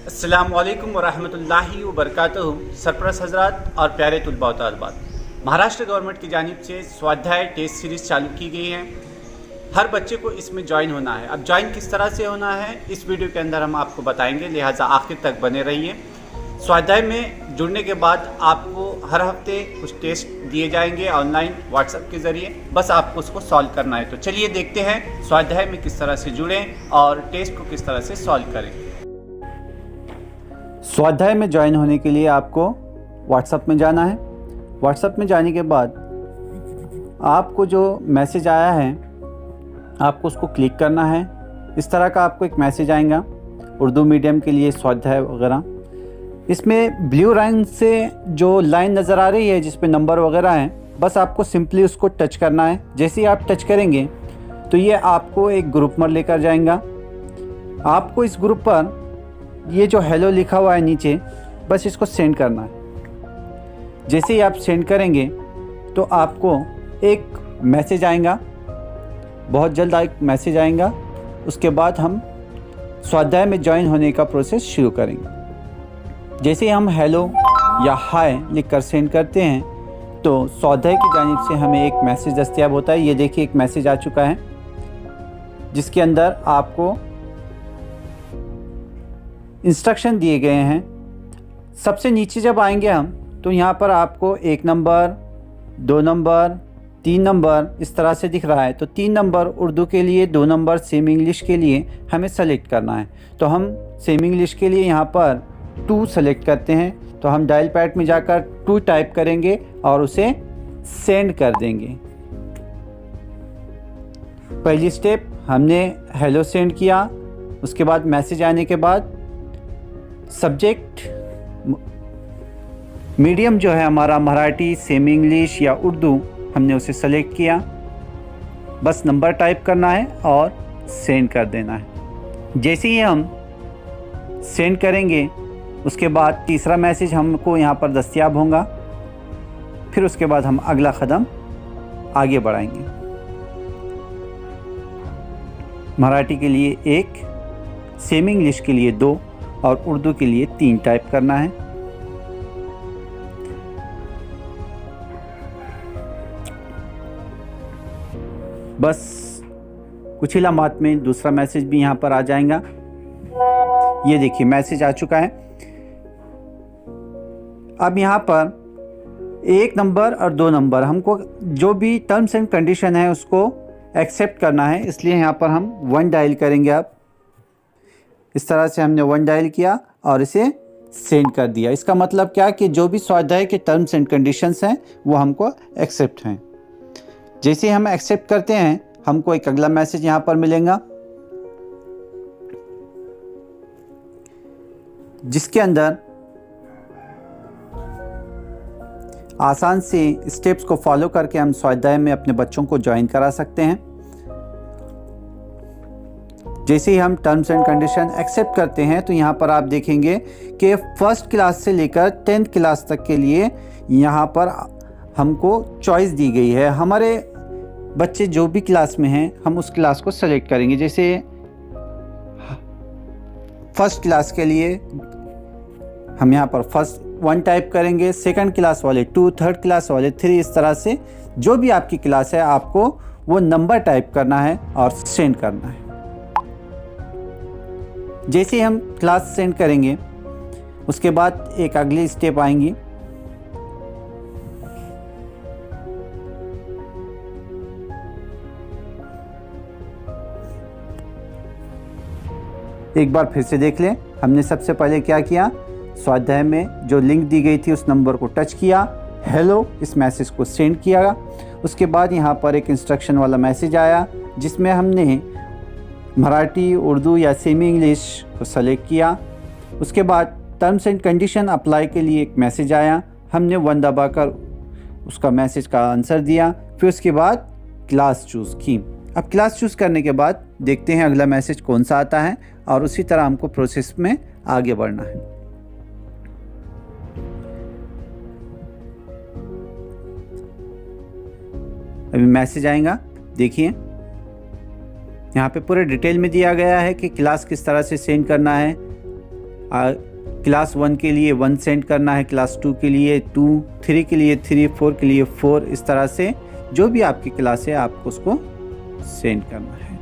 अस्सलामुअलैकुम वरहमतुल्लाहि वबरकातुहू। सरपरस्त हज़रात और प्यारे तुलबा व तालिबात, महाराष्ट्र गवर्नमेंट की जानिब से स्वाध्याय टेस्ट सीरीज़ चालू की गई है। हर बच्चे को इसमें ज्वाइन होना है। अब ज्वाइन किस तरह से होना है इस वीडियो के अंदर हम आपको बताएंगे, लिहाजा आखिर तक बने रहिए। स्वाध्याय में जुड़ने के बाद आपको हर हफ्ते कुछ टेस्ट दिए जाएंगे ऑनलाइन व्हाट्सएप के ज़रिए, बस आपको उसको सॉल्व करना है। तो चलिए देखते हैं स्वाध्याय में किस तरह से जुड़ें और टेस्ट को किस तरह से सॉल्व करें। स्वाध्याय में ज्वाइन होने के लिए आपको व्हाट्सएप में जाना है। व्हाट्सएप में जाने के बाद आपको जो मैसेज आया है आपको उसको क्लिक करना है। इस तरह का आपको एक मैसेज आएगा, उर्दू मीडियम के लिए स्वाध्याय वगैरह। इसमें ब्लू रंग से जो लाइन नज़र आ रही है जिसपे नंबर वगैरह हैं, बस आपको सिंपली उसको टच करना है। जैसे ही आप टच करेंगे तो ये आपको एक ग्रुप में लेकर जाएगा। आपको इस ग्रुप पर ये जो हेलो लिखा हुआ है नीचे, बस इसको सेंड करना है। जैसे ही आप सेंड करेंगे तो आपको एक मैसेज आएगा, बहुत जल्द एक मैसेज आएगा। उसके बाद हम स्वाध्याय में ज्वाइन होने का प्रोसेस शुरू करेंगे। जैसे ही हम हेलो या हाय लिखकर सेंड करते हैं तो स्वाध्याय की जानिब से हमें एक मैसेज दस्तयाब होता है। ये देखिए एक मैसेज आ चुका है जिसके अंदर आपको इंस्ट्रक्शन दिए गए हैं। सबसे नीचे जब आएंगे हम तो यहाँ पर आपको 1 नंबर, 2 नंबर, 3 नंबर इस तरह से दिख रहा है। तो 3 नंबर उर्दू के लिए, 2 नंबर सेम इंग्लिश के लिए हमें सेलेक्ट करना है। तो हम सेम इंग्लिश के लिए यहाँ पर 2 सेलेक्ट करते हैं। तो हम डायल पैड में जाकर 2 टाइप करेंगे और उसे सेंड कर देंगे। पहली स्टेप हमने हेलो सेंड किया। उसके बाद मैसेज आने के बाद सब्जेक्ट मीडियम जो है हमारा मराठी, सेमी इंग्लिश या उर्दू, हमने उसे सेलेक्ट किया। बस नंबर टाइप करना है और सेंड कर देना है। जैसे ही हम सेंड करेंगे उसके बाद तीसरा मैसेज हमको यहाँ पर दस्तयाब होगा। फिर उसके बाद हम अगला कदम आगे बढ़ाएंगे। मराठी के लिए 1, सेमी इंग्लिश के लिए 2 और उर्दू के लिए 3 टाइप करना है। बस कुछ ही लम्हात में दूसरा मैसेज भी यहाँ पर आ जाएगा। ये देखिए मैसेज आ चुका है। अब यहाँ पर 1 नंबर और 2 नंबर हमको जो भी टर्म्स एंड कंडीशन है उसको एक्सेप्ट करना है, इसलिए यहाँ पर हम 1 डायल करेंगे। अब इस तरह से हमने 1 डायल किया और इसे सेंड कर दिया। इसका मतलब क्या कि जो भी स्वाध्याय के टर्म्स एंड कंडीशंस हैं वो हमको एक्सेप्ट हैं। जैसे हम एक्सेप्ट करते हैं हमको एक अगला मैसेज यहाँ पर मिलेगा जिसके अंदर आसान से स्टेप्स को फॉलो करके हम स्वाध्याय में अपने बच्चों को ज्वाइन करा सकते हैं। जैसे ही हम टर्म्स एंड कंडीशन एक्सेप्ट करते हैं तो यहाँ पर आप देखेंगे कि फर्स्ट क्लास से लेकर 10th क्लास तक के लिए यहाँ पर हमको चॉइस दी गई है। हमारे बच्चे जो भी क्लास में हैं हम उस क्लास को सेलेक्ट करेंगे। जैसे फर्स्ट क्लास के लिए हम यहाँ पर फर्स्ट 1 टाइप करेंगे, सेकंड क्लास वाले 2, थर्ड क्लास वाले 3, इस तरह से जो भी आपकी क्लास है आपको वो नंबर टाइप करना है और सेंड करना है। जैसे ही हम क्लास सेंड करेंगे उसके बाद एक अगली स्टेप आएंगी। एक बार फिर से देख लें, हमने सबसे पहले क्या किया, स्वाध्याय में जो लिंक दी गई थी उस नंबर को टच किया, हेलो इस मैसेज को सेंड किया। उसके बाद यहाँ पर एक इंस्ट्रक्शन वाला मैसेज आया जिसमें हमने मराठी, उर्दू या सेमी इंग्लिश को सेलेक्ट किया। उसके बाद टर्म्स एंड कंडीशन अप्लाई के लिए एक मैसेज आया, हमने 1 दबाकर उसका मैसेज का आंसर दिया। फिर उसके बाद क्लास चूज़ की। अब क्लास चूज़ करने के बाद देखते हैं अगला मैसेज कौन सा आता है और उसी तरह हमको प्रोसेस में आगे बढ़ना है। अभी मैसेज आएगा, देखिए यहाँ पे पूरे डिटेल में दिया गया है कि क्लास किस तरह से सेंड करना है, क्लास 1 के लिए 1 सेंड करना है, क्लास 2 के लिए 2, 3 के लिए 3, 4 के लिए 4, इस तरह से जो भी आपकी क्लास है आपको उसको सेंड करना है।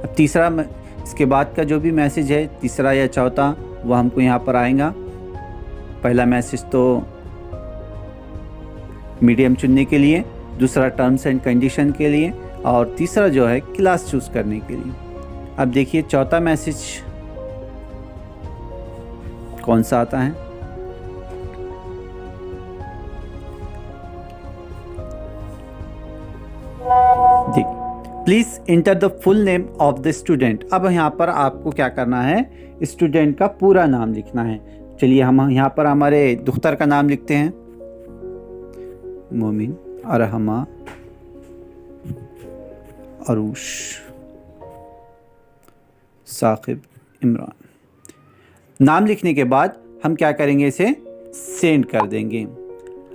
अब तीसरा, इसके बाद का जो भी मैसेज है, तीसरा या चौथा, वो हमको यहाँ पर आएगा। पहला मैसेज तो मीडियम चुनने के लिए, दूसरा टर्म्स एंड कंडीशन के लिए, और तीसरा जो है क्लास चूज़ करने के लिए। अब देखिए चौथा मैसेज कौन सा आता है। देखिए, please enter the full name of the student. अब यहाँ पर आपको क्या करना है, स्टूडेंट का पूरा नाम लिखना है। चलिए हम यहाँ पर हमारे दुख्तर का नाम लिखते हैं, मोमिन अरहमा अरूश साकिब इमरान। नाम लिखने के बाद हम क्या करेंगे, इसे सेंड कर देंगे।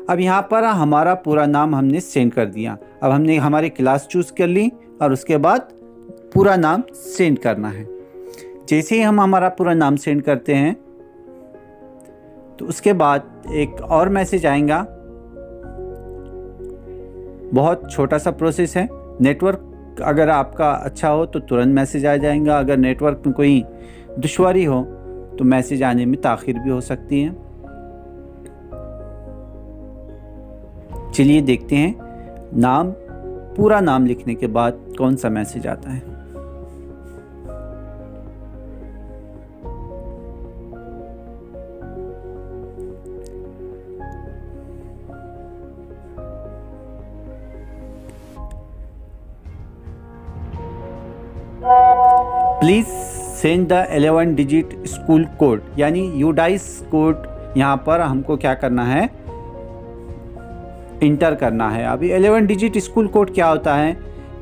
अब यहाँ पर हमारा पूरा नाम हमने सेंड कर दिया। अब हमने हमारी क्लास चूज़ कर ली और उसके बाद पूरा नाम सेंड करना है। जैसे ही हम हमारा पूरा नाम सेंड करते हैं तो उसके बाद एक और मैसेज आएगा। बहुत छोटा सा प्रोसेस है। नेटवर्क अगर आपका अच्छा हो तो तुरंत मैसेज आ जाएगा, अगर नेटवर्क में कोई दुश्वारी हो तो मैसेज आने में ताख़ीर भी हो सकती है। चलिए देखते हैं नाम, पूरा नाम लिखने के बाद कौन सा मैसेज आता है। Please send the 11 digit school code, यानी यूडाइस कोड यहाँ पर हमको क्या करना है, इंटर करना है। अभी 11 डिजिट स्कूल कोड क्या होता है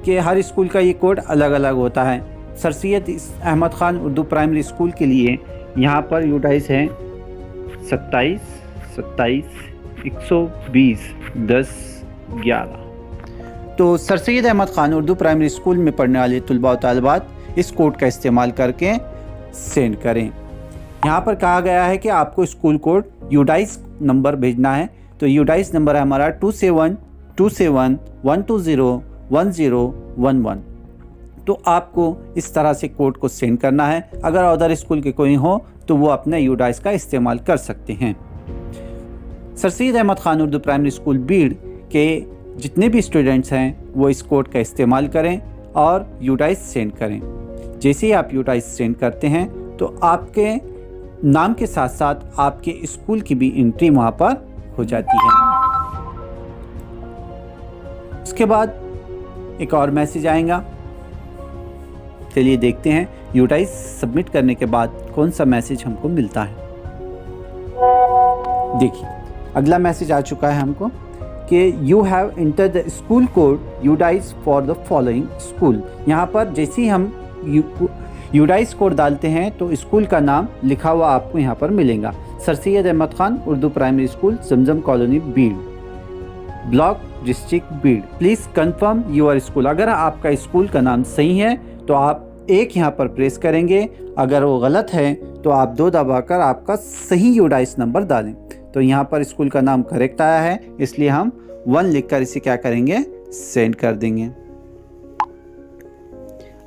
कि हर स्कूल का ये कोड अलग अलग होता है। Sir Syed Ahmed Khan Urdu primary school के लिए यहाँ पर यूडाइस है 27 27 120 10 11। तो sir Syed Ahmed Khan Urdu primary school में पढ़ने वाले तलबा व तालिबात इस कोड का इस्तेमाल करके सेंड करें। यहाँ पर कहा गया है कि आपको स्कूल कोड यूडाइस नंबर भेजना है। तो यूडाइस नंबर है हमारा 272712010111। तो आपको इस तरह से कोड को सेंड करना है। अगर अदर स्कूल के कोई हो तो वो अपने यूडाइस का इस्तेमाल कर सकते हैं। Sir Syed Ahmed Khan Urdu primary school Beed के जितने भी स्टूडेंट्स हैं वो इस कोड का इस्तेमाल करें और यूडाइस सेंड करें। जैसे ही आप यूडाइस सेंड करते हैं तो आपके नाम के साथ साथ आपके स्कूल की भी एंट्री वहाँ पर हो जाती है। उसके बाद एक और मैसेज आएगा। चलिए देखते हैं यूडाइस सबमिट करने के बाद कौन सा मैसेज हमको मिलता है। देखिए अगला मैसेज आ चुका है हमको कि you have entered the school code UDISE for the following school. यहाँ पर जैसे ही हम यूडाइस कोड डालते हैं तो स्कूल का नाम लिखा हुआ आपको यहाँ पर मिलेगा। Sir Syed Ahmed Khan Urdu primary school, Zamzam colony, Beed, block, district Beed. Please confirm your school. अगर आपका स्कूल का नाम सही है तो आप एक यहाँ पर प्रेस करेंगे, अगर वो गलत है तो आप 2 दबाकर आपका सही यूडाइस नंबर डालें। तो यहाँ पर स्कूल का नाम करेक्ट आया है, इसलिए हम 1 लिखकर इसे क्या करेंगे, सेंड कर देंगे।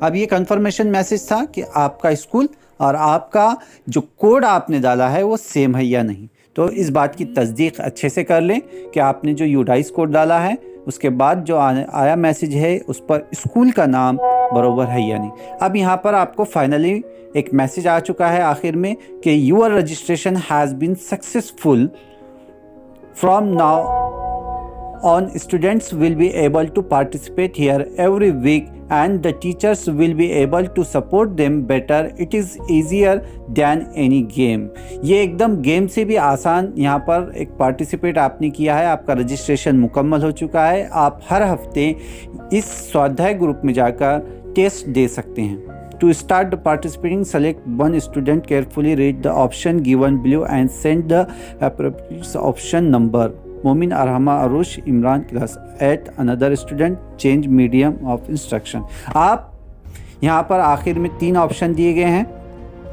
अब ये कंफर्मेशन मैसेज था कि आपका स्कूल और आपका जो कोड आपने डाला है वो सेम है या नहीं। तो इस बात की तस्दीक अच्छे से कर लें कि आपने जो यूडाइस कोड डाला है उसके बाद जो आया मैसेज है उस पर स्कूल का नाम बरोबर है या नहीं। अब यहाँ पर आपको फाइनली एक मैसेज आ चुका है आखिर में कि your registration has been successful. From now on students will be able to participate here every week and the teachers will be able to support them better. It is easier than any game. ये एकदम game से भी आसान यहाँ पर एक participate आपने किया है, आपका रजिस्ट्रेशन मुकम्मल हो चुका है। आप हर हफ्ते इस स्वाध्याय ग्रुप में जाकर टेस्ट दे सकते हैं। To start participating, select one student, carefully read the option given below and send the appropriate option number. Momin Arhama Arush Imran class 8 another student change medium of instruction. आप यहाँ पर आखिर में 3 ऑप्शन दिए गए हैं।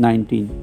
19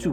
2.